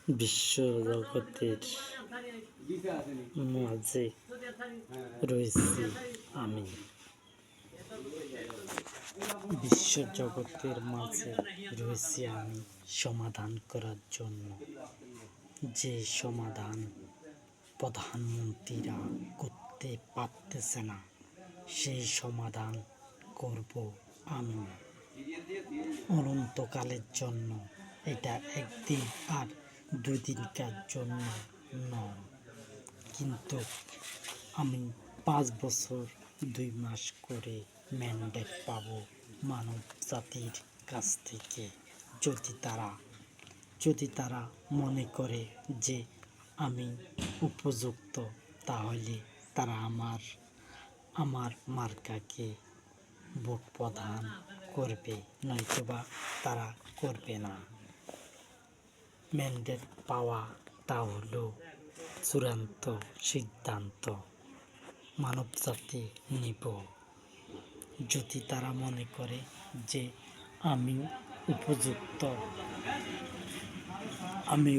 বিশ্বজগতের মাঝে রয়েছি আমি। বিশ্বজগতের মাঝে রয়েছি আমি সমাধান করার জন্য। যে সমাধান প্রধানমন্ত্রীরা করতে পারতেছে না, সেই সমাধান করব আমি অনন্তকালের জন্য। এটা একদিন আর দুদিনকার জন্য নয়, কিন্তু আমি 5 বছর 2 মাস করে ম্যান্ডেট পাব মানব জাতির কাছ থেকে। যদি তারা মনে করে যে আমি উপযুক্ত, তাহলে তারা আমার মার্কাকে ভোট প্রদান করবে, নয়তোবা তারা করবে না। ম্যান্ডেট পাওয়াটা হলো চূড়ান্ত সিদ্ধান্ত মানবজাতি নিব। যদি তারা মনে করে যে আমি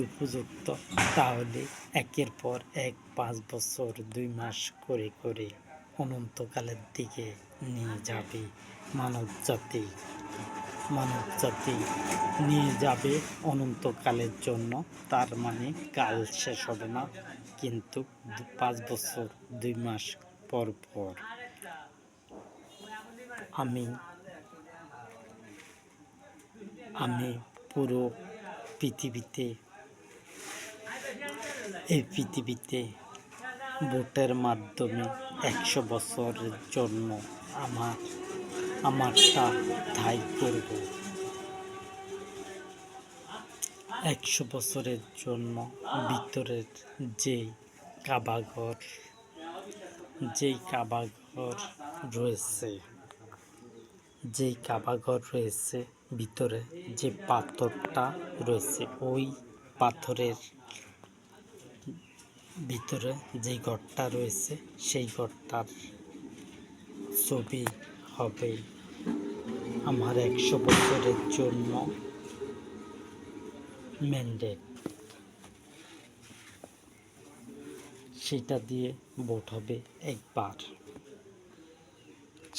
উপযুক্ত, তাহলে একের পর এক 5 বছর 2 মাস করে করে অনন্তকালের দিকে নিয়ে যাবে মানবজাতি নিয়ে যাবে অনন্তকালের জন্য। তার মানে কাল শেষ হবে না, কিন্তু 5 বছর 2 মাস পর পর আমি পুরো এই পৃথিবীতে ভোটের মাধ্যমে 100 বছরের জন্য আমারটা ঠাঁই করব। 100 বছরের জন্য ভিতরের যেই কাবাঘর রয়েছে, ভিতরে যে পাথরটা রয়েছে, ওই পাথরের ভিতরে যে ঘরটা রয়েছে, সেই ঘরটার ছবি হবে আমার 100 বছরের জন্য ম্যান্ডেট। সেটা দিয়ে ভোট হবে একবার।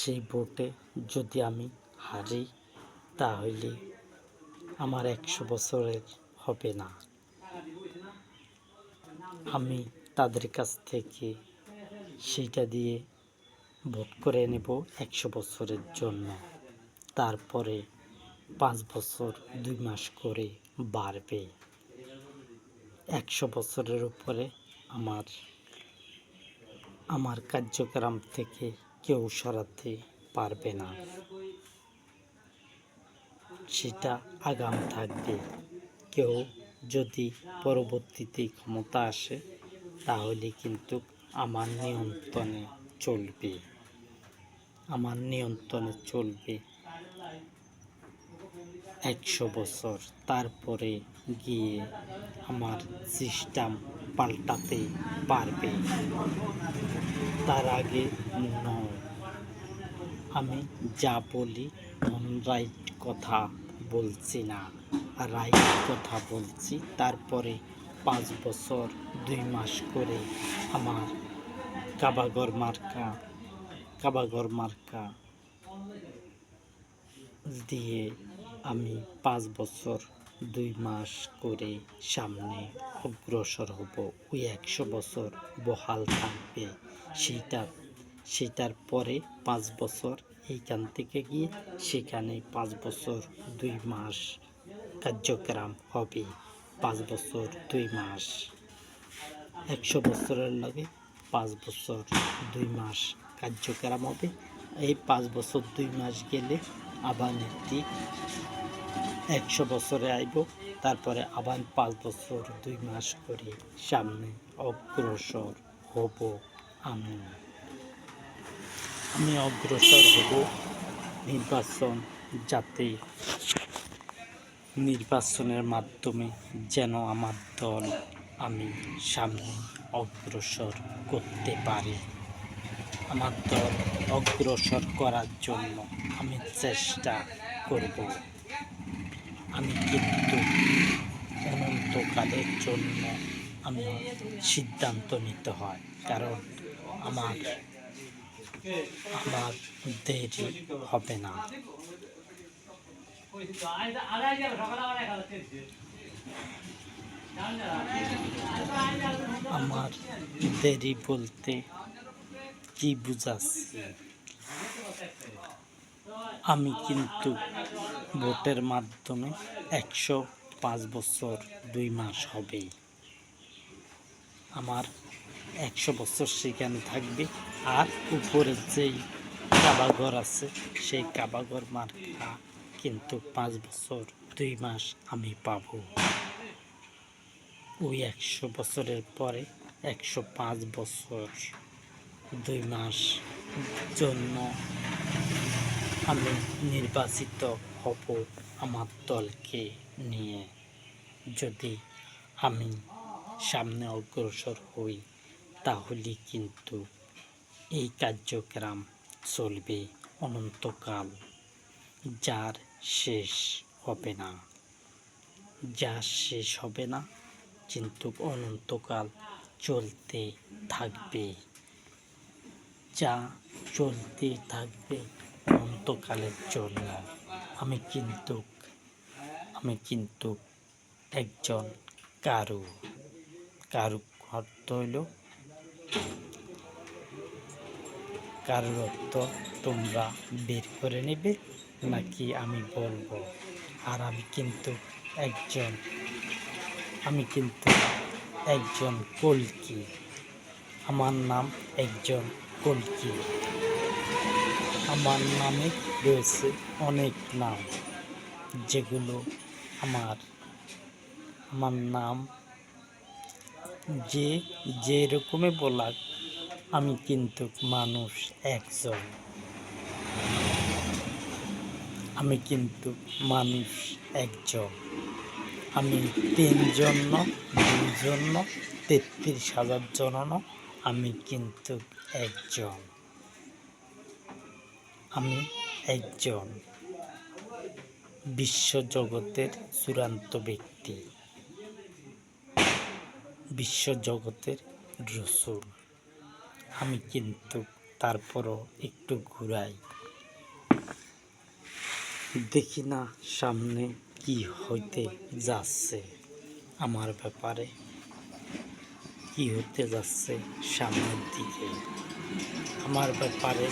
সেই ভোটে যদি আমি হারি, তাহলে আমার 100 বছরের হবে না। আমি তাদের কাছ থেকে সেইটা দিয়ে ভোট করে নেব 100 বছরের জন্য। তারপরে 5 বছর 2 মাস করে বাড়বে। 100 বছরের উপরে আমার কার্যক্রম থেকে কেউ সরাতে পারবে না। সেটা আগাম থাকবে। কেউ যদি পরবর্তীতে ক্ষমতা আসে, তাহলে কিন্তু আমার নিয়ন্ত্রণে চলবে। 100 বছর। তারপরে গিয়ে আমার সিস্টেম পাল্টাতে পারবে, তার আগে নয়। আমি যা বলি রাইট কথা বলছি না, রাইট কথা বলছি। তারপরে 5 বছর 2 মাস করে আমার কাবাঘর মার্কা দিয়ে আমি 5 বছর 2 মাস করে সামনে অগ্রসর হব। ওই 100 বছর বহাল থাকবে। সেটার পরে 5 বছর এইখান থেকে গিয়ে সেখানে 5 বছর 2 মাস কার্যক্রম হবে। 5 বছর 2 মাস 100 বছরের লাগে 5 বছর 2 মাস কার্যক্রম হবে। এই 5 বছর 2 মাস গেলে আবার ঠিক 100 বছরে আইব। তারপরে আবার 5 বছর 2 মাস করে সামনে অগ্রসর হব। আমি অগ্রসর হব নির্বাচনের মাধ্যমে যেন আমার দল আমি সামনে অগ্রসর করতে পারি। আমার দল অগ্রসর করার জন্য আমি চেষ্টা করব। আমি কিন্তু অনন্তকাল অনন্তকালের জন্য আমি সিদ্ধান্ত নিতে হয়, কারণ আমার আমার দেরি হবে না। আমার দেরি বলতে কি বুঝাচ্ছে, আমি কিন্তু ভোটের মাধ্যমে 105 বছর 2 মাস হবে। আমার 100 বছর সেখানে থাকবে, আর উপরের যেই কাবাঘর আছে সেই কাবাঘর মার্কা কিন্তু 5 বছর 2 মাস আমি পাবো। ওই 100 বছরের পরে 105 বছর 2 মাস জন্য আমি নির্বাচিত হব আমার দলকে নিয়ে। যদি আমি সামনে অগ্রসর হই তাহলে কিন্তু এই কার্যক্রম চলবে অনন্তকাল, যার শেষ হবে না, যার শেষ হবে না, কিন্তু অনন্তকাল চলতে থাকবে, যা চলতে থাকবে অনন্তকালের জন্য। আমি কিন্তু একজন কারু অর্থ হইল, কারুর অর্থ তোমরা বের করে নেবে নাকি আমি বলবো। আর আমি কিন্তু একজন কল্কি, আমার নাম একজন কল্কি। আমার নামে রয়েছে অনেক নাম, যেগুলো আমার নাম যে রকমে বলাক, আমি কিন্তু মানুষ একজন, আমি 3 জন্য 2 জন্য 33,000 জনন, আমি কিন্তু একজন বিশ্বজগতের চূড়ান্ত ব্যক্তি, বিশ্বজগতের রসূল। আমি কিন্তু তারপরও একটু ঘুরাই, দেখি না সামনে কি হইতে যাচ্ছে, আমার ব্যাপারে কি হতে যাচ্ছে সামনের দিকে। আমার ব্যাপারে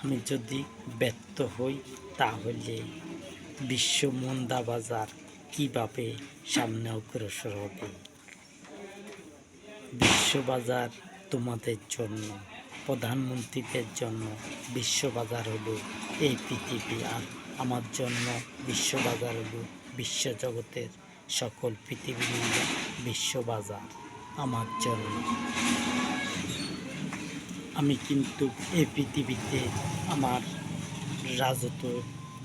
আমি যদি ব্যর্থ হই তাহলে বিশ্ব মন্দা বাজার কীভাবে সামনে অগ্রসর হবে। বিশ্ববাজার তোমাদের জন্য, প্রধানমন্ত্রীদের জন্য বিশ্ববাজার হলো এই পৃথিবী, আর আমার জন্য বিশ্ববাজার হলো বিশ্বজগতের সকল পৃথিবী মিলে বিশ্ববাজার আমার জন্য। আমি কিন্তু এই পৃথিবীতে আমার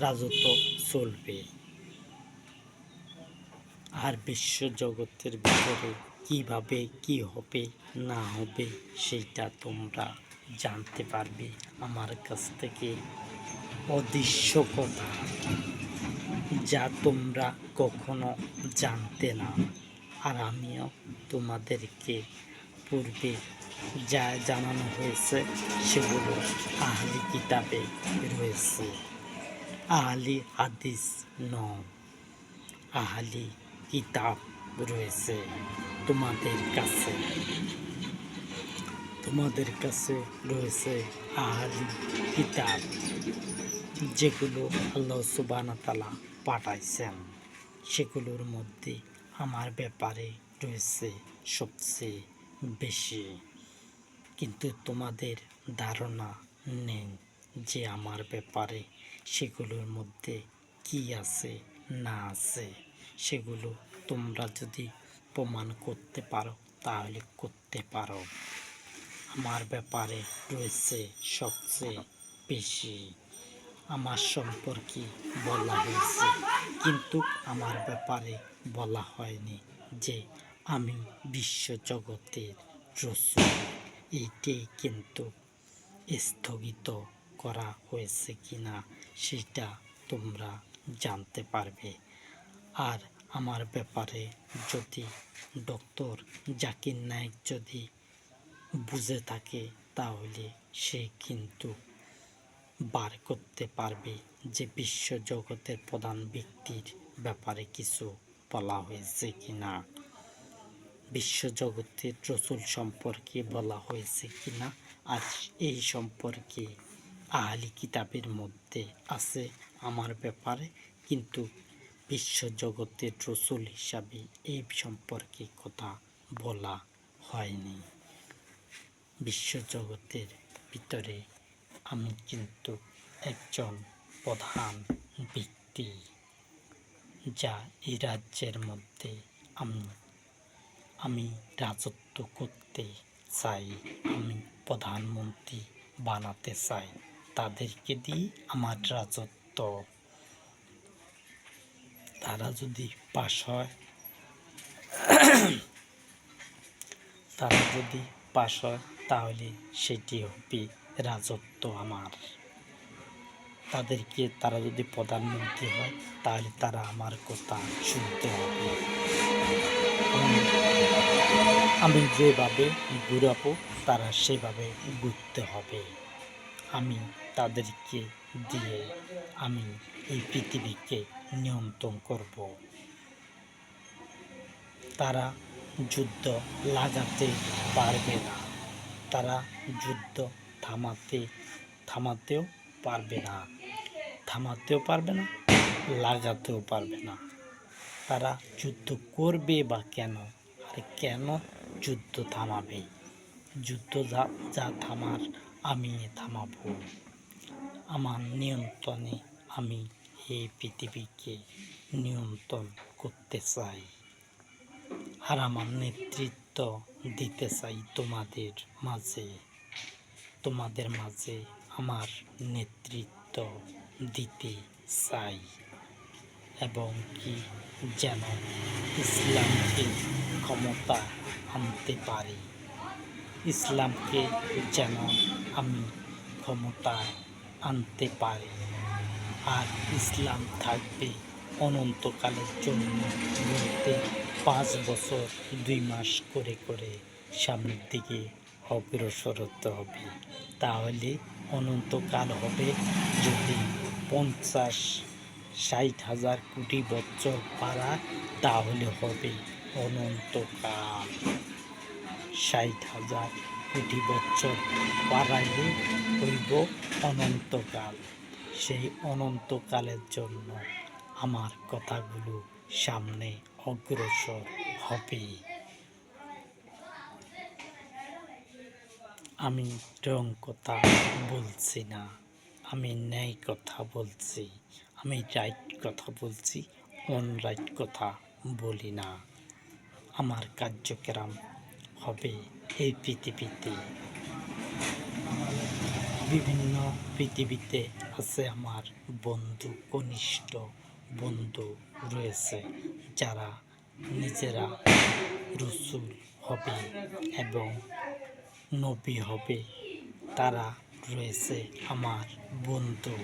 রাজত্ব চলবে, আর বিশ্বজগতের ভিতরে কিভাবে কি হবে না হবে সেইটা তোমরা জানতে পারবে আমার কাছ থেকে। অদৃশ্য কথা, যা তোমরা কখনো জানতে না, আর আমিও তোমাদেরকে পূর্বে যা জানানো হয়েছে সেগুলো আহলি কিতাবে রয়েছে, আহলি হাদিস নয়, আহলি কিতাব রয়েছে তোমাদের কাছে রয়েছে আহলি কিতাব, যেগুলো আল্লাহ সুবহানাহু ওয়া তাআলা পাঠাইছেন। সেগুলোর মধ্যে আমার ব্যাপারে রয়েছে সবচেয়ে বেশি, কিন্তু তোমাদের ধারণা নেই যে আমার ব্যাপারে সেগুলোর মধ্যে কি আছে না আছে। সেগুলো তোমরা যদি প্রমাণ করতে পারো তাহলে করতে পারো। আমার ব্যাপারে রয়েছে সবচেয়ে বেশি, আমার সম্পর্কে বলা হয়েছে, কিন্তু আমার ব্যাপারে বলা হয়নি যে আমি বিশ্বজগতের রসূল। এইটাই কিন্তু স্থগিত করা হয়েছে কিনা সেটা তোমরা জানতে পারবে। আর আমার ব্যাপারে যদি ডক্টর জাকির নায়েক যদি বুঝে থাকে তাহলে সে কিন্তু বার করতে পারবে যে বিশ্বজগতের প্রধান ব্যক্তির ব্যাপারে কিছু বলা হয়েছে কিনা, বিশ্বজগতের রসুল সম্পর্কে বলা হয়েছে কিনা। আর এই সম্পর্কে আহলি কিতাবের মধ্যে আছে আমার ব্যাপারে, কিন্তু বিশ্বজগতের রসুল হিসাবে এই সম্পর্কে কথা বলা হয়নি। বিশ্বজগতের ভিতরে আমি কিন্তু একজন প্রধান ব্যক্তি, যা এই রাজ্যের মধ্যে আমি রাজত্ব করতে চাই, আমি প্রধানমন্ত্রী বানাতে চাই, তাদেরকে দিয়ে আমার রাজত্ব। তারা যদি পাশ হয় তাহলে সেটি হবে রাজত্ব আমার। তারা যদি প্রধানমন্ত্রী হয় তাহলে তারা আমার কথা শুনতে হবে। আমি যেভাবে ঘুরাবো তারা সেভাবে ঘুরতে হবে। আমি তাদেরকে দিয়ে আমি এই পৃথিবীকে নিয়ন্ত্রণ করব। তারা যুদ্ধ লাগাতে পারবে না, তারা যুদ্ধ থামাতেও পারবে না, লাগাতেও পারবে না। তারা যুদ্ধ করবে বা কেন, আর কেন যুদ্ধ থামাবে? যুদ্ধ যা থামার আমি থামাবো। আমার নিয়ন্ত্রণে আমি এই পৃথিবীকে নিয়ন্ত্রণ করতে চাই, আর আমার নেতৃত্ব দিতে চাই তোমাদের মাঝে আমার নেতৃত্ব দিতে চাই, এবং কি যেন ইসলামকে ক্ষমতা আনতে পারি, ইসলামকে যেন আমি ক্ষমতায় আনতে পারি। আর ইসলাম থাকবে অনন্তকালের জন্য, বলতে 5 বছর 2 মাস করে করে সামনের দিকে অগ্রসর হতে হবে। তাহলে অনন্তকাল হবে। যদি 50-60 হাজার কোটি বছর পাড়ায় তাহলে হবে অনন্তকাল। 60 হাজার কোটি বছর পাড়াইলে হইব অনন্তকাল। সেই অনন্তকালের জন্য আমার কথাগুলো সামনে অগ্রসর হবে। আমি রং কথা বলছি না, আমি ন্যায় কথা বলছি, আমি রাইট কথা বলছি, অনরাইট কথা বলি না। আমার কার্যক্রম হবে এই পৃথিবীতে। বিভিন্ন পৃথিবীতে আছে আমার বন্ধু, ঘনিষ্ঠ বন্ধু রয়েছে, যারা নিজেরা রসুল হবে এবং নবী হবে। তারা রয়েছে আমার বন্ধু।